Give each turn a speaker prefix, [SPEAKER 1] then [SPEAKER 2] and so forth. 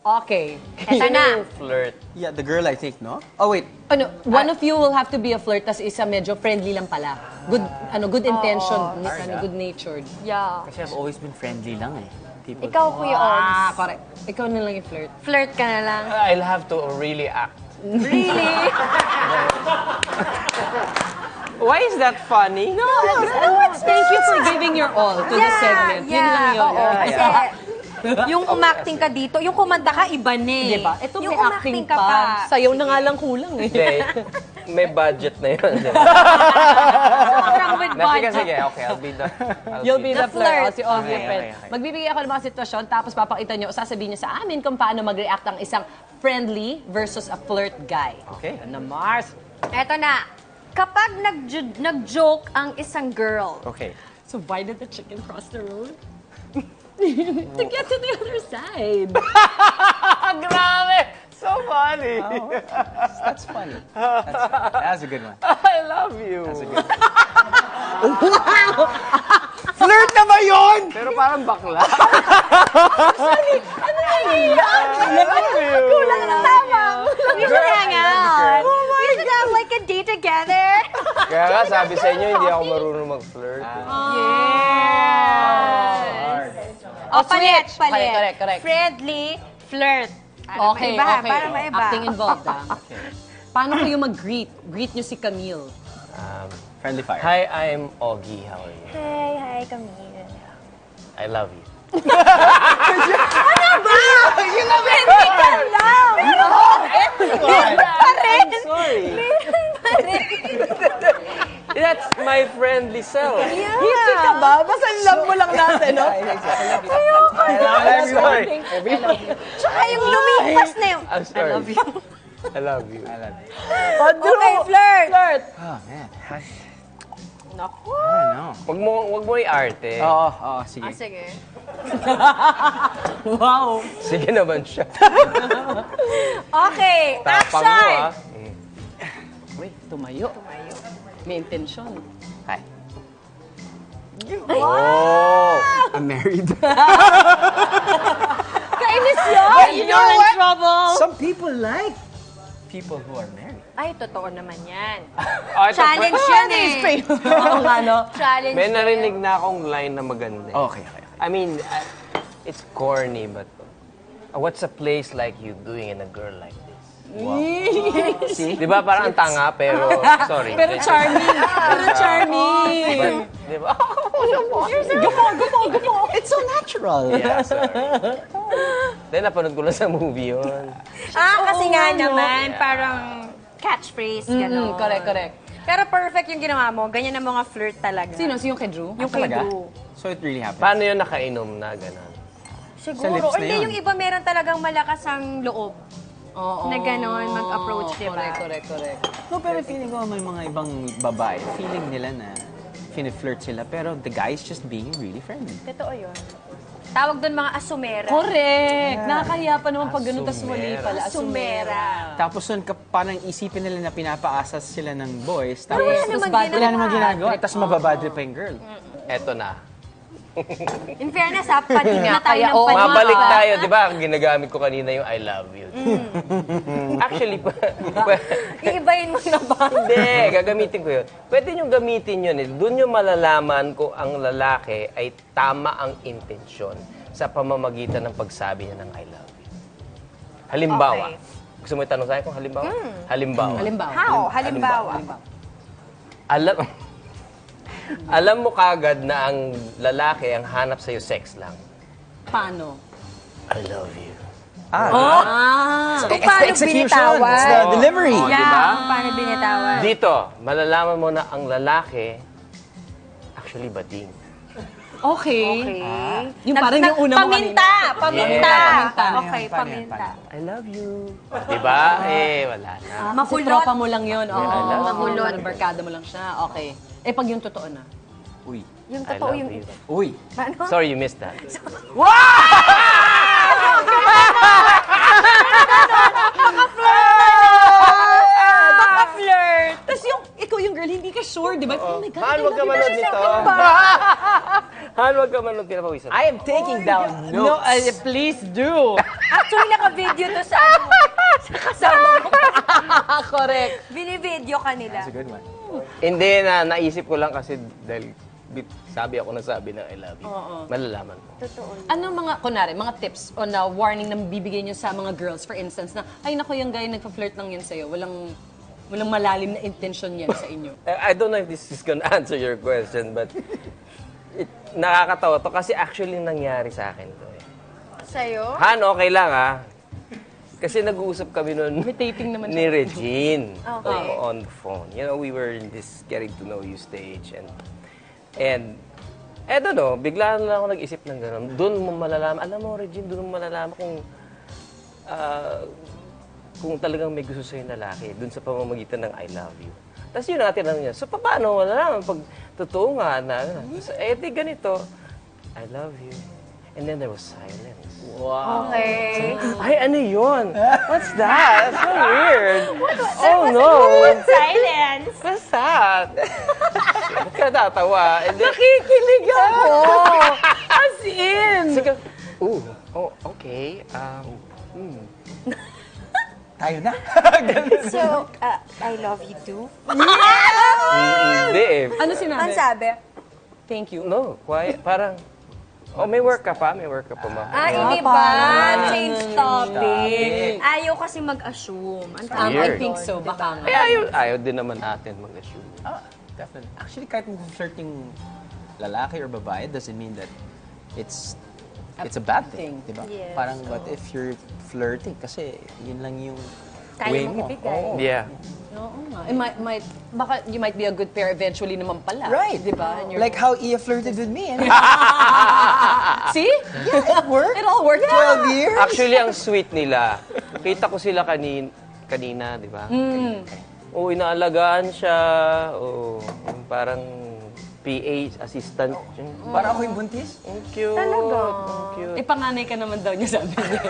[SPEAKER 1] Okay.
[SPEAKER 2] Eto na.
[SPEAKER 3] Flirt.
[SPEAKER 4] Yeah, the girl, I think, no? Oh, wait.
[SPEAKER 1] Ano, one of you will have to be a flirt, tas isa medyo friendly lang pala. Good, good intention, good-natured.
[SPEAKER 2] Yeah.
[SPEAKER 4] Kasi I've always been friendly lang eh. People.
[SPEAKER 2] Ikaw, Kuya Ogs.
[SPEAKER 1] Correct. Ikaw na lang yung flirt.
[SPEAKER 2] Flirt ka na lang.
[SPEAKER 3] I'll have to really act.
[SPEAKER 2] Really?
[SPEAKER 3] Why is that funny?
[SPEAKER 1] No, thank you for giving your all to this segment. Yun lang yun.
[SPEAKER 2] Oo, kasi yung umacting ka dito, yung kumanta ka, iba na eh.
[SPEAKER 1] Diba? Ito
[SPEAKER 2] yung
[SPEAKER 1] may acting
[SPEAKER 2] ka
[SPEAKER 1] pa. Sayaw na nga lang kulang eh.
[SPEAKER 3] Hindi. May budget na yun.
[SPEAKER 2] Sobrang with budget.
[SPEAKER 3] Sige, okay.
[SPEAKER 1] You'll be the
[SPEAKER 2] The flirt.
[SPEAKER 1] flirt. Si Ogie
[SPEAKER 3] Okay,
[SPEAKER 1] friend.
[SPEAKER 3] okay.
[SPEAKER 1] Magbibigay ako ng mga sitwasyon, tapos papakita nyo, sasabihin nyo sa amin kung paano mag-react ang isang friendly versus a flirt guy.
[SPEAKER 4] Okay.
[SPEAKER 1] Na Mars.
[SPEAKER 2] Eto na. Kapag nag-joke ang isang girl,
[SPEAKER 4] Okay.
[SPEAKER 1] So why did the chicken cross the road? To get to the other side.
[SPEAKER 3] Grabe! So funny!
[SPEAKER 4] That's funny. That's a good one.
[SPEAKER 3] I love you.
[SPEAKER 4] That's a good one. Flirt na ba yun?
[SPEAKER 3] Pero parang bakla.
[SPEAKER 2] kulang na tama. We should hang out. We should have like a date together.
[SPEAKER 3] Kaya nga, sabi sa inyo, hindi ako marunong mag-flirt.
[SPEAKER 2] O, palit.
[SPEAKER 1] Correct.
[SPEAKER 2] Friendly, flirt.
[SPEAKER 1] Okay,
[SPEAKER 2] Maiba,
[SPEAKER 1] okay.
[SPEAKER 2] para maiba.
[SPEAKER 1] Acting involved, Paano kayo mag-greet? Greet nyo si Camille.
[SPEAKER 4] Friendly fire.
[SPEAKER 3] Hi, I'm Augie. How are you?
[SPEAKER 2] Hi, Camille.
[SPEAKER 3] I love you.
[SPEAKER 2] Friendly ka lang!
[SPEAKER 4] Sorry.
[SPEAKER 3] That's my friendly self.
[SPEAKER 1] Hindi ka ba? Basta love mo lang natin, no?
[SPEAKER 3] I'm sorry.
[SPEAKER 2] Tsaka yung lumipas na yung...
[SPEAKER 3] I'm sorry. I love you. I love you.
[SPEAKER 2] Okay, flirt!
[SPEAKER 4] Oh, man.
[SPEAKER 1] Naku.
[SPEAKER 4] I don't know.
[SPEAKER 3] Wag mo i-arte.
[SPEAKER 4] Oo, sige.
[SPEAKER 2] Sige.
[SPEAKER 1] Wow.
[SPEAKER 3] Sige naman siya.
[SPEAKER 2] Okay,
[SPEAKER 3] Tapang mo,
[SPEAKER 2] action!
[SPEAKER 3] ah.
[SPEAKER 1] Wait, tumayo. May intensyon.
[SPEAKER 4] Hi.
[SPEAKER 3] Oh!
[SPEAKER 4] I'm married.
[SPEAKER 2] Kainis yun!
[SPEAKER 1] You're in trouble.
[SPEAKER 4] Some people like people who are married.
[SPEAKER 2] Ay, totoo naman yan.
[SPEAKER 3] Oh, ito,
[SPEAKER 2] Challenge yan eh.
[SPEAKER 1] Oo nga, no?
[SPEAKER 2] Challenge
[SPEAKER 3] May
[SPEAKER 2] yan.
[SPEAKER 3] narinig na akong line na maganda.
[SPEAKER 4] Okay.
[SPEAKER 3] I mean, it's corny, but what's a place like you doing in a girl like this?
[SPEAKER 4] See?
[SPEAKER 3] Di ba parang ang tanga, pero sorry.
[SPEAKER 1] Pero charming. Pero charming.
[SPEAKER 3] But, di ba?
[SPEAKER 1] Gufo.
[SPEAKER 4] It's so natural.
[SPEAKER 3] Yeah, sorry. Then, napanood ko lang sa movie yun.
[SPEAKER 2] Kasi nga naman, parang catchphrase, gano'n.
[SPEAKER 1] Correct.
[SPEAKER 2] Pero perfect yung ginawa mo. Ganyan ang mga flirt talaga.
[SPEAKER 1] Sino? Si yung kay Drew?
[SPEAKER 2] Yung kay
[SPEAKER 4] Talaga?
[SPEAKER 2] Drew.
[SPEAKER 4] So it really happened.
[SPEAKER 3] Paano yun nakainom na gano'n?
[SPEAKER 4] Sa
[SPEAKER 2] Siguro.
[SPEAKER 4] lips
[SPEAKER 2] Or
[SPEAKER 4] na
[SPEAKER 2] hindi,
[SPEAKER 4] yun.
[SPEAKER 2] yung iba meron talagang malakas ang loob.
[SPEAKER 1] Oo.
[SPEAKER 2] Na gano'n, mag-approach, diba?
[SPEAKER 1] Correct.
[SPEAKER 4] No, pero feeling ko may mga ibang babae, feeling nila na flirt sila, pero the guy's just being really friendly.
[SPEAKER 2] Totoo yun. Tawag doon mga asumera.
[SPEAKER 1] Correct. Nakakahiya pa naman pag ganun, tas mali pala.
[SPEAKER 2] Asumera.
[SPEAKER 4] Tapos nun, parang isipin nila na pinapaasas sila ng boys, tapos
[SPEAKER 2] Wala naman ginagawa.
[SPEAKER 4] tapos mababadre pa yung girl.
[SPEAKER 3] Eto na.
[SPEAKER 2] In fairness, padig na tayo
[SPEAKER 1] Kaya,
[SPEAKER 2] ng padig.
[SPEAKER 3] Mabalik tayo, di ba? Ginagamit ko kanina yung I love you. Actually,
[SPEAKER 2] Iibayin mo na ba?
[SPEAKER 3] hindi, gagamitin ko yun. Pwede nyo gamitin yun. Doon nyo malalaman kung ang lalaki ay tama ang intensyon sa pamamagitan ng pagsabi niya ng I love you. Halimbawa.
[SPEAKER 2] Okay.
[SPEAKER 3] Gusto mo itanong sa'yo kung halimbawa? Halimbawa.
[SPEAKER 2] How? Halimbawa.
[SPEAKER 3] Alam mo kagad na ang lalaki ang hanap sa'yo sex lang.
[SPEAKER 1] Paano?
[SPEAKER 3] I love you.
[SPEAKER 2] Kung paano binitawan.
[SPEAKER 4] It's the delivery.
[SPEAKER 3] Oh,
[SPEAKER 2] Yeah,
[SPEAKER 3] diba?
[SPEAKER 2] kung paano binitawan.
[SPEAKER 3] Dito, malalaman mo na ang lalaki actually bading.
[SPEAKER 1] Okay.
[SPEAKER 2] Okay.
[SPEAKER 1] Yung parang yung una mo
[SPEAKER 2] Paminta! Paminta!
[SPEAKER 3] Yeah.
[SPEAKER 2] Okay, paminta.
[SPEAKER 3] I love you. Diba? Wala na.
[SPEAKER 1] Kasi
[SPEAKER 2] Makulot.
[SPEAKER 1] tropa mo lang yun. Oo,
[SPEAKER 2] Makulot.
[SPEAKER 1] barkada mo lang siya. Okay. Pag yung totoo na.
[SPEAKER 4] Uy.
[SPEAKER 2] Yung
[SPEAKER 3] I
[SPEAKER 2] totoo
[SPEAKER 3] love
[SPEAKER 2] yung...
[SPEAKER 3] you.
[SPEAKER 4] Uy.
[SPEAKER 2] Paano?
[SPEAKER 3] Sorry, you missed that.
[SPEAKER 2] Baka-flirt!
[SPEAKER 1] Tapos ikaw yung girl, hindi ka sure, di ba? Oh my God,
[SPEAKER 3] Han, wag ka manood nito. Han, wag ka manood. Pinapawisan.
[SPEAKER 4] I am taking down notes.
[SPEAKER 1] please do.
[SPEAKER 2] Actually, naka-video to sa sa kasama mo.
[SPEAKER 1] Correct.
[SPEAKER 2] Binivideo ka nila.
[SPEAKER 4] That's a good one.
[SPEAKER 3] Hindi naisip ko lang kasi dahil sabi ako na sabi ng I love you. Malalaman mo.
[SPEAKER 2] Totoo.
[SPEAKER 1] Ano mga, kunwari, mga tips o na warning na bibigay niyo sa mga girls, for instance, na, ay naku, yung guy nagpa-flirt lang yan sa'yo, walang malalim na intention yan sa inyo.
[SPEAKER 3] I don't know if this is gonna answer your question, but nakakatawa to kasi actually nangyari sa akin to eh.
[SPEAKER 2] Sa'yo?
[SPEAKER 3] Han, okay lang ha. Kasi nag-uusap kami noon
[SPEAKER 1] May taping naman
[SPEAKER 3] ni
[SPEAKER 1] siya.
[SPEAKER 3] Regine
[SPEAKER 2] Okay.
[SPEAKER 3] on the phone. You know, we were in this getting to know you stage and I don't know, bigla na lang ako nag-isip ng gano'n. Doon mo malalaman, alam mo Regine, doon mo malalaman kung talagang may gusto sa'yo na lalaki, doon sa pamamagitan ng I love you. Tapos yun ang tinanong niya, so paano malalaman pag totoo nga na, so, di ganito, I love you. And then there was silence.
[SPEAKER 4] Wow.
[SPEAKER 2] Okay.
[SPEAKER 3] Ay, ano yun? What's that? That's so weird. Oh no!
[SPEAKER 2] Silence.
[SPEAKER 3] What's that? Ba't ka natatawa? And then,
[SPEAKER 1] Nakikilig ako! As in!
[SPEAKER 3] sige, oh, okay.
[SPEAKER 4] Tayo na.
[SPEAKER 2] So, I love you too.
[SPEAKER 3] Hindi eh.
[SPEAKER 1] Ano sinabi?
[SPEAKER 2] Ang sabi?
[SPEAKER 1] Thank you.
[SPEAKER 3] No, quiet. Parang, may work ka pa? May work ka pa, ma?
[SPEAKER 2] Hindi ba? Change topic. Ayaw kasi mag-assume. Ang tama
[SPEAKER 3] Weird.
[SPEAKER 1] I think so, baka nga.
[SPEAKER 3] Ayaw din naman natin mag-assume.
[SPEAKER 4] Definitely. Actually, kahit flirting lalaki or babae, doesn't mean that it's a bad thing, di ba?
[SPEAKER 2] Yes.
[SPEAKER 4] Parang, what if you're flirting? Kasi yun lang yung
[SPEAKER 2] Kaya
[SPEAKER 4] way
[SPEAKER 2] mong
[SPEAKER 4] mo.
[SPEAKER 2] ibigay.
[SPEAKER 4] Oo.
[SPEAKER 3] Yeah.
[SPEAKER 1] Oo nga. Baka you might be a good pair eventually naman pala.
[SPEAKER 4] Right.
[SPEAKER 1] Di ba? And you're-
[SPEAKER 4] Like how Ia flirted with me. And
[SPEAKER 1] See?
[SPEAKER 4] it worked.
[SPEAKER 1] It all worked.
[SPEAKER 4] 12 years.
[SPEAKER 3] Actually, ang sweet nila. Kita ko sila kanina, di ba? Oo, inaalagaan siya. Oo, yung parang PA, assistant.
[SPEAKER 4] Para ako yung buntis.
[SPEAKER 3] Ang cute.
[SPEAKER 2] Talaga?
[SPEAKER 3] Ang cute.
[SPEAKER 1] Eh, panganay ka naman daw niya, sabi niya.